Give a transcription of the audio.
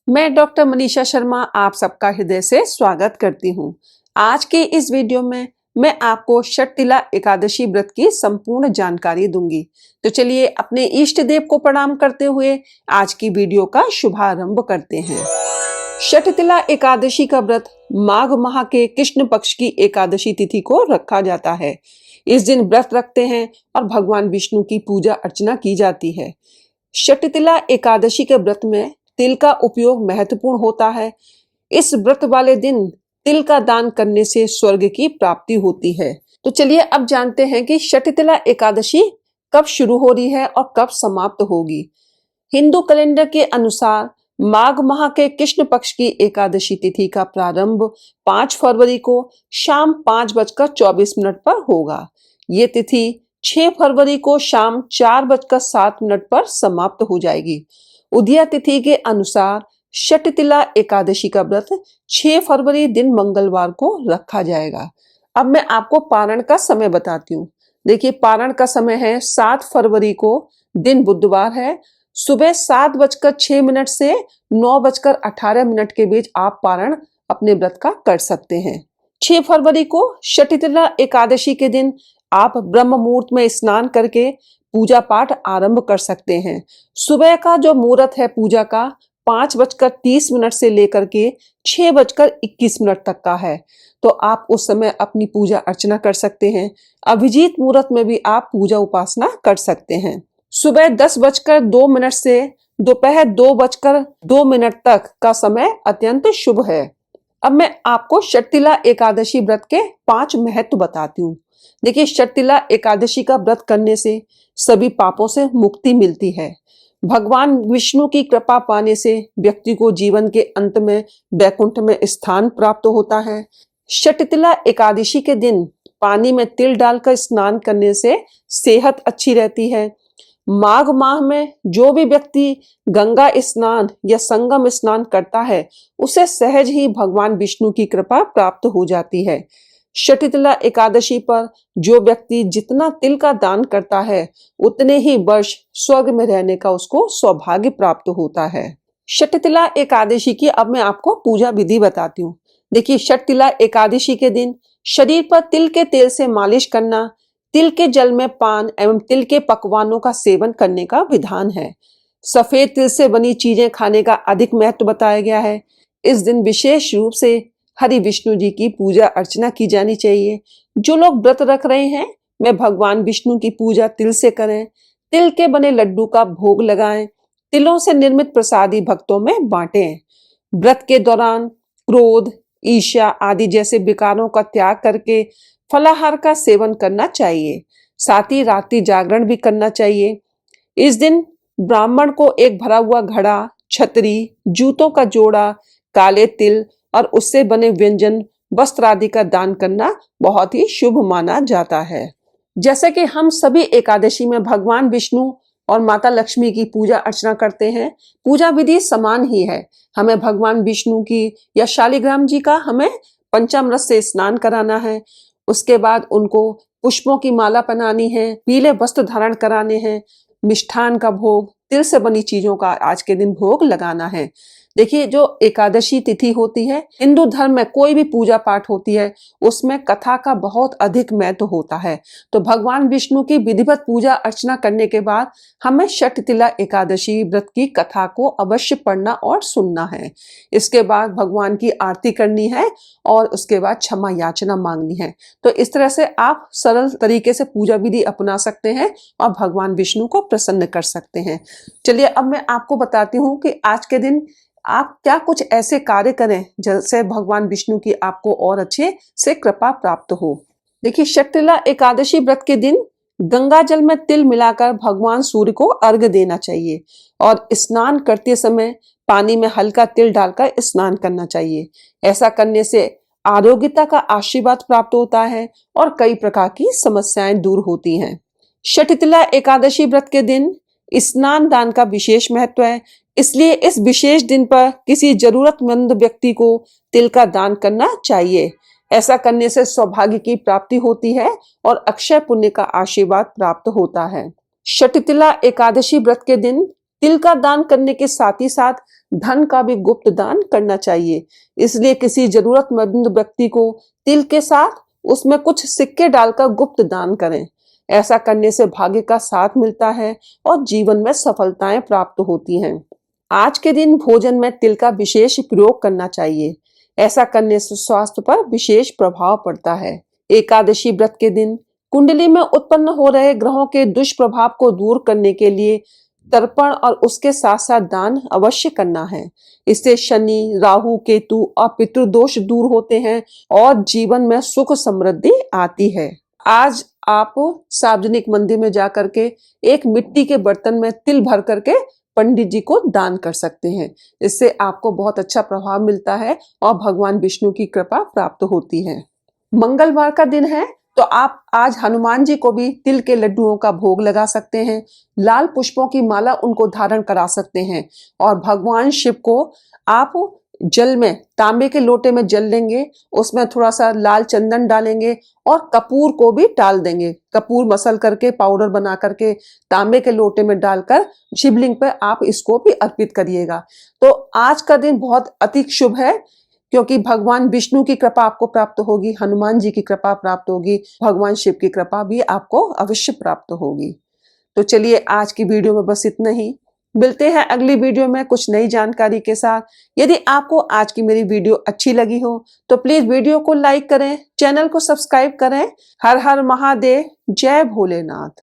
मैं डॉक्टर मनीषा शर्मा आप सबका हृदय से स्वागत करती हूँ। आज के इस वीडियो में मैं आपको षटतिला एकादशी व्रत की संपूर्ण जानकारी दूंगी। तो चलिए अपने इष्ट देव को प्रणाम करते हुए आज की वीडियो का शुभारंभ करते हैं। षटतिला एकादशी का व्रत माघ माह के कृष्ण पक्ष की एकादशी तिथि को रखा जाता है। इस दिन व्रत रखते हैं और भगवान विष्णु की पूजा अर्चना की जाती है। षटतिला एकादशी के व्रत में तिल का उपयोग महत्वपूर्ण होता है। इस व्रत वाले दिन तिल का दान करने से स्वर्ग की प्राप्ति होती है। तो चलिए अब जानते हैं कि षटतिला एकादशी कब शुरू हो रही है और कब समाप्त होगी। हिंदू कैलेंडर के अनुसार माघ माह के कृष्ण पक्ष की एकादशी तिथि का प्रारंभ 5 फरवरी को शाम 5:24 पर होगा। ये तिथि 6 फरवरी को शाम 4:07 पर समाप्त हो जाएगी। उदया तिथि के अनुसार षटतिला एकादशी का व्रत 6 फरवरी दिन मंगलवार को रखा जाएगा। अब मैं आपको पारण का समय बताती हूँ। देखिए, पारण का समय है 7 फरवरी को दिन बुधवार है। सुबह 7:06 से 9:18 के बीच आप पारण अपने व्रत का कर सकते हैं। 6 फरवरी को षटतिला एकादशी के दिन आप ब्रह्म मुहूर्त में स्नान करके पूजा पाठ आरंभ कर सकते हैं। सुबह का जो मुहूर्त है पूजा का 5:30 से लेकर के 6:21 तक का है। तो आप उस समय अपनी पूजा अर्चना कर सकते हैं। अभिजीत मुहूर्त में भी आप पूजा उपासना कर सकते हैं। सुबह 10:02 से दोपहर 2:02 तक का समय अत्यंत शुभ है। अब मैं आपको षटतिला एकादशी व्रत के 5 महत्व बताती हूँ। देखिए, षटतिला एकादशी का व्रत करने से सभी पापों से मुक्ति मिलती है। भगवान विष्णु की कृपा पाने से व्यक्ति को जीवन के अंत में वैकुंठ में स्थान प्राप्त होता है। षटतिला एकादशी के दिन पानी में तिल डालकर स्नान करने से सेहत अच्छी रहती है। माघ माह में जो भी व्यक्ति गंगा स्नान या संगम स्नान करता है उसे सहज ही भगवान विष्णु की कृपा प्राप्त हो जाती है। षटतिला एकादशी पर जो व्यक्ति जितना तिल का दान करता है उतने ही वर्ष स्वर्ग में रहने का उसको सौभाग्य प्राप्त होता है। षटतिला एकादशी की अब मैं आपको पूजा विधि बताती हूँ। देखिए, षटतिला एकादशी के दिन शरीर पर तिल के तेल से मालिश करना, तिल के जल में पान एवं तिल के पकवानों का सेवन करने का विधान है। सफेद तिल से बनी चीजें खाने का अधिक महत्व बताया गया है। इस दिन विशेष रूप से हरि विष्णु जी की पूजा अर्चना की जानी चाहिए। जो लोग व्रत रख रहे हैं वे भगवान विष्णु की पूजा तिल से करें। तिल के बने लड्डू का भोग लगाएं। तिलों से निर्मित प्रसादी भक्तों में बांटें। व्रत के दौरान क्रोध, ईर्ष्या आदि जैसे विकारों का त्याग करके फलाहार का सेवन करना चाहिए। साथ ही रात्रि जागरण भी करना चाहिए। इस दिन ब्राह्मण को एक भरा हुआ घड़ा, छतरी, जूतों का जोड़ा, काले तिल और उससे बने व्यंजन, वस्त्र आदि का दान करना बहुत ही शुभ माना जाता है। जैसे कि हम सभी एकादशी में भगवान विष्णु और माता लक्ष्मी की पूजा अर्चना करते हैं, पूजा विधि समान ही है। हमें भगवान विष्णु की या शालिग्राम जी का हमें पंचामृत से स्नान कराना है। उसके बाद उनको पुष्पों की माला पहनानी है, पीले वस्त्र धारण कराने हैं, मिष्ठान का भोग, तिल से बनी चीजों का आज के दिन भोग लगाना है। देखिए, जो एकादशी तिथि होती है, हिंदू धर्म में कोई भी पूजा पाठ होती है उसमें कथा का बहुत अधिक महत्व होता है। तो भगवान विष्णु की विधिवत पूजा अर्चना करने के बाद हमें षटतिला एकादशी व्रत की कथा को अवश्य पढ़ना और सुनना है। इसके बाद भगवान की आरती करनी है और उसके बाद क्षमा याचना मांगनी है। तो इस तरह से आप सरल तरीके से पूजा विधि अपना सकते हैं और भगवान विष्णु को प्रसन्न कर सकते हैं। चलिए अब मैं आपको बताती हूँ कि आज के दिन आप क्या कुछ ऐसे कार्य करें जिससे भगवान विष्णु की आपको और अच्छे से कृपा प्राप्त हो। देखिए, षटतिला एकादशी व्रत के दिन गंगा जल में तिल मिलाकर भगवान सूर्य को अर्घ्य देना चाहिए और स्नान करते समय पानी में हल्का तिल डालकर स्नान करना चाहिए। ऐसा करने से आरोग्यता का आशीर्वाद प्राप्त होता है और कई प्रकार की समस्याएं दूर होती हैं। षटतिला एकादशी व्रत के दिन स्नान दान का विशेष महत्व है, इसलिए इस विशेष दिन पर किसी जरूरतमंद व्यक्ति को तिल का दान करना चाहिए। ऐसा करने से सौभाग्य की प्राप्ति होती है और अक्षय पुण्य का आशीर्वाद प्राप्त होता है। षटतिला एकादशी व्रत के दिन तिल का दान करने के साथ ही साथ धन का भी गुप्त दान करना चाहिए। इसलिए किसी जरूरतमंद व्यक्ति को तिल के साथ उसमें कुछ सिक्के डालकर गुप्त दान करें। ऐसा करने से भाग्य का साथ मिलता है और जीवन में सफलताएं प्राप्त होती हैं। आज के दिन भोजन में तिल का विशेष प्रयोग करना चाहिए। ऐसा करने से स्वास्थ्य पर विशेष प्रभाव पड़ता है। एकादशी व्रत के दिन कुंडली में उत्पन्न हो रहे ग्रहों के दुष्प्रभाव को दूर करने के लिए तर्पण और उसके साथ साथ दान अवश्य करना है। इससे शनि, राहु, केतु और पितृदोष दूर होते हैं और जीवन में सुख समृद्धि आती है। आज आप सार्वजनिक मंदिर में जाकर के एक मिट्टी के बर्तन में तिल भर करके पंडित जी को दान कर सकते हैं। इससे आपको बहुत अच्छा प्रभाव मिलता है और भगवान विष्णु की कृपा प्राप्त होती है। मंगलवार का दिन है तो आप आज हनुमान जी को भी तिल के लड्डुओं का भोग लगा सकते हैं। लाल पुष्पों की माला उनको धारण करा सकते हैं और भगवान शिव को आप जल में, तांबे के लोटे में जल लेंगे, उसमें थोड़ा सा लाल चंदन डालेंगे और कपूर को भी डाल देंगे। कपूर मसल करके पाउडर बना करके तांबे के लोटे में डालकर शिवलिंग पे आप इसको भी अर्पित करिएगा। तो आज का दिन बहुत अति शुभ है, क्योंकि भगवान विष्णु की कृपा आपको प्राप्त होगी, हनुमान जी की कृपा प्राप्त होगी, भगवान शिव की कृपा भी आपको अवश्य प्राप्त होगी। तो चलिए आज की वीडियो में बस इतना ही। मिलते हैं अगली वीडियो में कुछ नई जानकारी के साथ। यदि आपको आज की मेरी वीडियो अच्छी लगी हो तो प्लीज वीडियो को लाइक करें, चैनल को सब्सक्राइब करें। हर हर महादेव, जय भोलेनाथ।